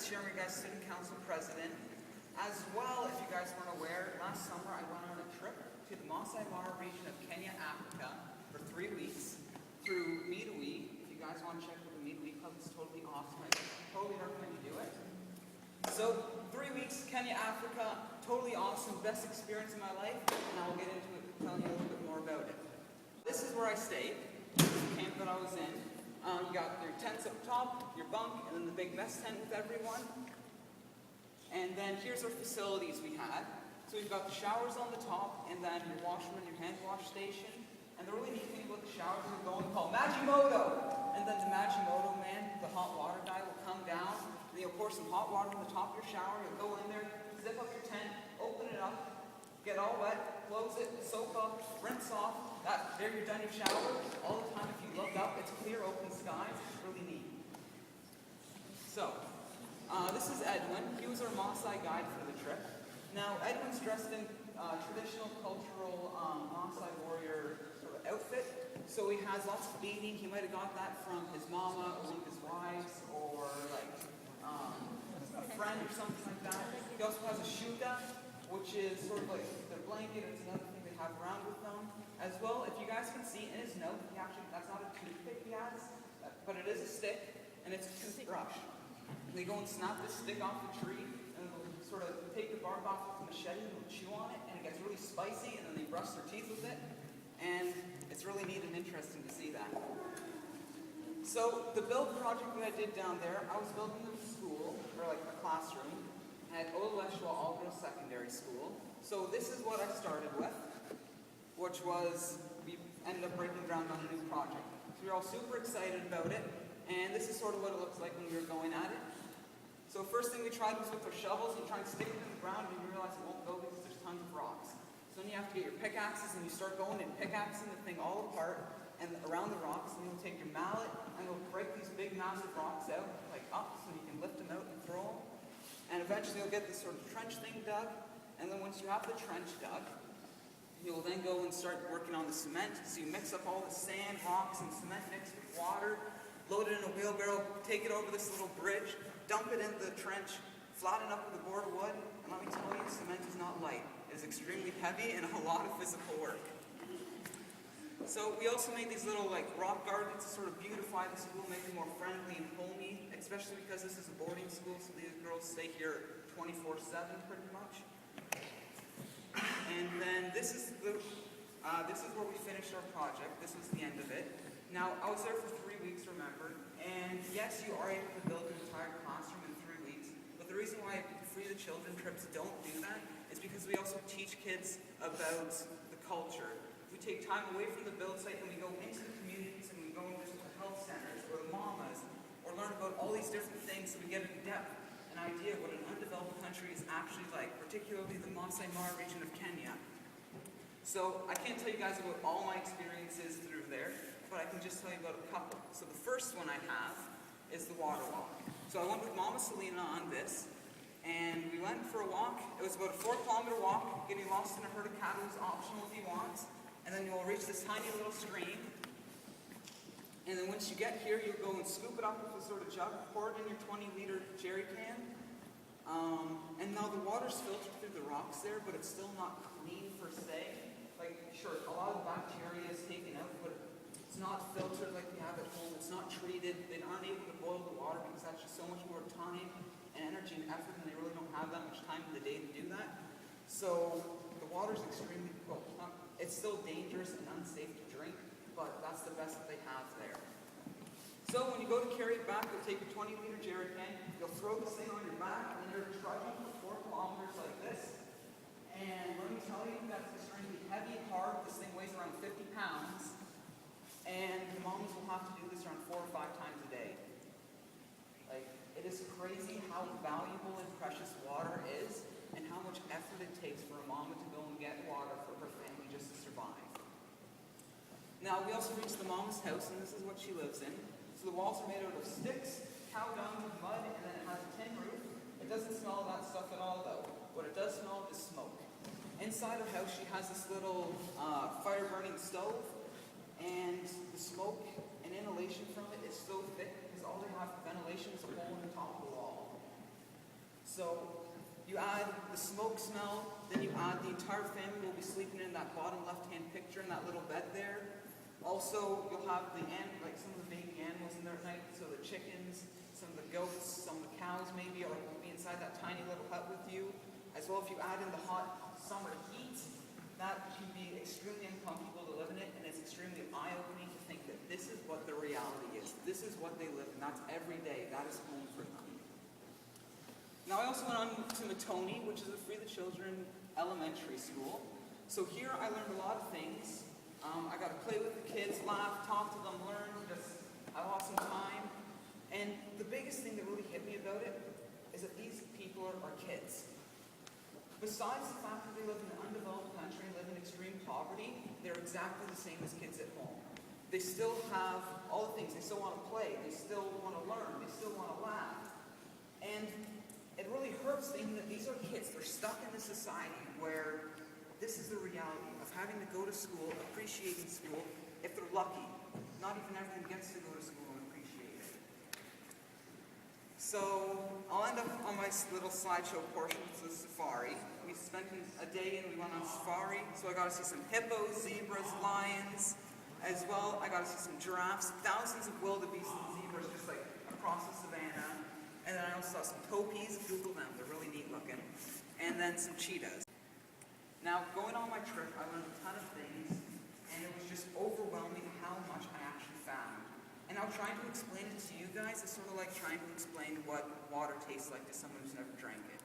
this year I'm your guys' student council president. As well, if you guys weren't aware, last summer I went on a trip to the Masai Mara region of Kenya, Africa for 3 weeks through Meet-A-Wee. If you guys want to check out the Meet-A-Wee Club, it's totally awesome. I totally recommend you do it. So 3 weeks, Kenya, Africa, totally awesome, best experience of my life, and I will get into it telling you a little bit more about it. This is where I stayed, the camp that I was in. You got your tents up top, your bunk, and then the big mess tent with everyone. And then here's our facilities we had. So we've got the showers on the top, and then your washroom and your hand wash station. And the really neat thing about the showers is going called Majimoto. And then the Majimoto man, the hot water guy, will come down, and you'll pour some hot water on the top of your shower. You'll go in there, zip up your tent, open it up, get all wet, close it, soak up, rinse off. There you're done your shower. All the time if you look up, it's clear open skies. It's really neat. So, this is Edwin. He was our Masai guide for the trip. Now, Edwin's dressed in traditional cultural Masai warrior sort of outfit. So he has lots of beading. He might have got that from his mama or one of his wives or like a friend or something like that. He also has a shuka, which is sort of like their blanket. It's another thing they have around with them. As well, if you guys can see in his note, that's not a toothpick he has, but it is a stick, and it's a toothbrush. They go and snap this stick off the tree, and they'll sort of take the bark off with a machete, and they'll chew on it, and it gets really spicy, and then they brush their teeth with it, and it's really neat and interesting to see that. So, the build project that I did down there, I was building a school, or like a classroom, at Oleshwa All-Girls Secondary School. So this is what I started with, which was, we ended up breaking ground on a new project. So we were all super excited about it, and this is sort of what it looks like when we were going at it. So first thing we tried was with our shovels, you try and stick it in the ground, and you realize it won't go because there's tons of rocks. So then you have to get your pickaxes, and you start going and pickaxing the thing all apart, and around the rocks, and you'll take your mallet, and you'll break these big massive rocks out, like up, so you can lift them out and throw them. And eventually you'll get this sort of trench thing dug, and then once you have the trench dug, you'll then go and start working on the cement. So you mix up all the sand, rocks, and cement mixed with water, load it in a wheelbarrow, take it over this little bridge, dump it into the trench, flatten up with a board of wood, and let me tell you, cement is not light. It is extremely heavy and a lot of physical work. So we also made these little like rock gardens to sort of beautify the school, make it more friendly and homey, especially because this is a boarding school, so these girls stay here 24/7 pretty much. And then this is where we finished our project. This was the end of it. Now, I was there for 3 weeks, remember, and yes, you are able to build an entire classroom in 3 weeks, but the reason why Free the Children trips don't do that is because we also teach kids about the culture. We take time away from the build site and we go into the communities and we go into the health centers or the mamas or learn about all these different things so we get in depth an idea of what an undeveloped country is actually like, particularly the Masai Mara region of Kenya. So I can't tell you guys about all my experiences through there, but I can just tell you about a couple. So the first one I have is the water walk. So I went with Mama Selena on this, and we went for a walk. It was about a 4-kilometer walk. Getting lost in a herd of cattle is optional if you want. And then you'll reach this tiny little stream. And then once you get here, you'll go and scoop it up with a sort of jug, pour it in your 20-liter jerry can. And now the water's filtered through the rocks there, but it's still not clean per se. Like, sure, a lot of the bacteria is taken out, but it's not filtered like we have at home. It's not treated. They aren't able to boil the water because that's just so much more time and energy and effort, and they really don't have that much time in the day to do that. So the water's extremely cold. It's still dangerous and unsafe to drink, but that's the best that they have there. So when you go to carry it back, you'll take a 20-liter jerry can, you'll throw this thing on your back, and you're trudging for 4 kilometers like this. And let me tell you, that's extremely heavy and hard. This thing weighs around 50 pounds. And the moms will have to do this around 4 or 5 times a day. Like, it is crazy how valuable and precious water is, and how much effort it takes for a mama to go and get water for her family just to survive. Now, we also reached the mama's house, and this is what she lives in. So the walls are made out of sticks, cow dung, mud, and then it has a tin roof. It doesn't smell of that stuff at all, though. What it does smell of is smoke. Inside her house, she has this little fire-burning stove, and the smoke and inhalation from it is so thick because all they have for ventilation is a hole in the top of the wall. So you add the smoke smell, then you add the entire family will be sleeping in that bottom left-hand picture in that little bed there. Also, you'll have like some of the baby animals in there at night, so the chickens, some of the goats, some of the cows maybe will be inside that tiny little hut with you. As well, if you add in the hot summer heat, that can be extremely uncomfortable to live in it, and it's extremely eye-opening to think that this is what the reality is. This is what they live in. That's every day. That is home for them. Now, I also went on to Matoni, which is a Free the Children elementary school. So here I learned a lot of things. I got to play with the kids, laugh, talk to them, learn, just have awesome time. And the biggest thing that really hit me about it is that these people are kids. Besides the fact that they live in an undeveloped country and live in extreme poverty, they're exactly the same as kids at home. They still have all the things. They still want to play. They still want to learn. They still want to laugh. And it really hurts thinking that these are kids. They're stuck in a society where this is the reality of having to go to school, appreciating school, if they're lucky. Not even everyone gets to go to school and appreciate it. So I'll end up on my little slideshow portion. It's a safari. We spent a day and we went on safari. So I got to see some hippos, zebras, lions. As well, I got to see some giraffes, thousands of wildebeest and zebras just like across the savannah. And then I also saw some topis. Google them. They're really neat looking. And then some cheetahs. Now, going on my trip, I learned a ton of things, and it was just overwhelming how much I actually found. And now trying to explain it to you guys is sort of like trying to explain what water tastes like to someone who's never drank it.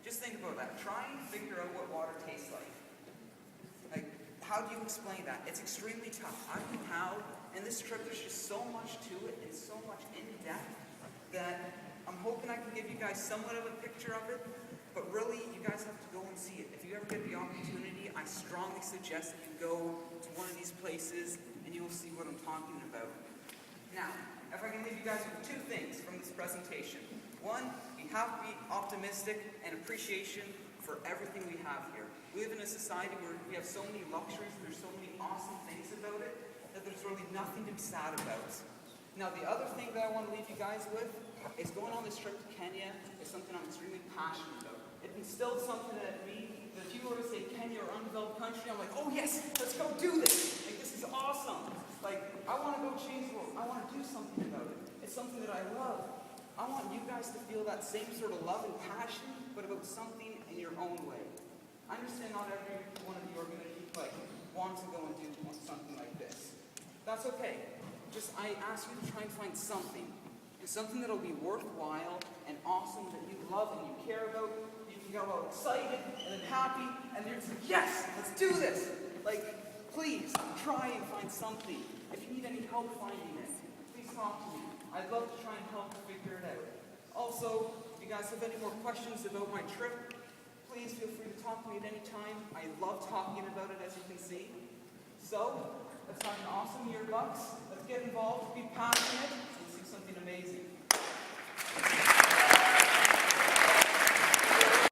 Just think about that. Try and figure out what water tastes like. Like, how do you explain that? It's extremely tough. I don't know how. And this trip, there's just so much to it and so much in depth that I'm hoping I can give you guys somewhat of a picture of it. But really, you guys have to go and see it. If you ever get the opportunity, I strongly suggest that you go to one of these places and you will see what I'm talking about. Now, if I can leave you guys with two things from this presentation. One, you have to be optimistic and appreciation for everything we have here. We live in a society where we have so many luxuries, there's so many awesome things about it, that there's really nothing to be sad about. Now, the other thing that I want to leave you guys with is going on this trip to Kenya is something I'm extremely passionate about. It instilled something at me that if you were to say Kenya or undeveloped country, I'm like, oh yes, let's go do this. Like, this is awesome. Like, I want to go change the world. I want to do something about it. It's something that I love. I want you guys to feel that same sort of love and passion, but about something in your own way. I understand not every one of you are going to want to go and do something like this. That's okay. Just, I ask you to try and find something. And something that'll be worthwhile and awesome that you love and you care about. You can get all excited and then happy, and you're just like, yes, let's do this. Like, please, try and find something. If you need any help finding it, please talk to me. I'd love to try and help you figure it out. Also, if you guys have any more questions about my trip, please feel free to talk to me at any time. I love talking about it, as you can see. So, let's have an awesome year, Bucks. Let's get involved, be passionate, and see something amazing.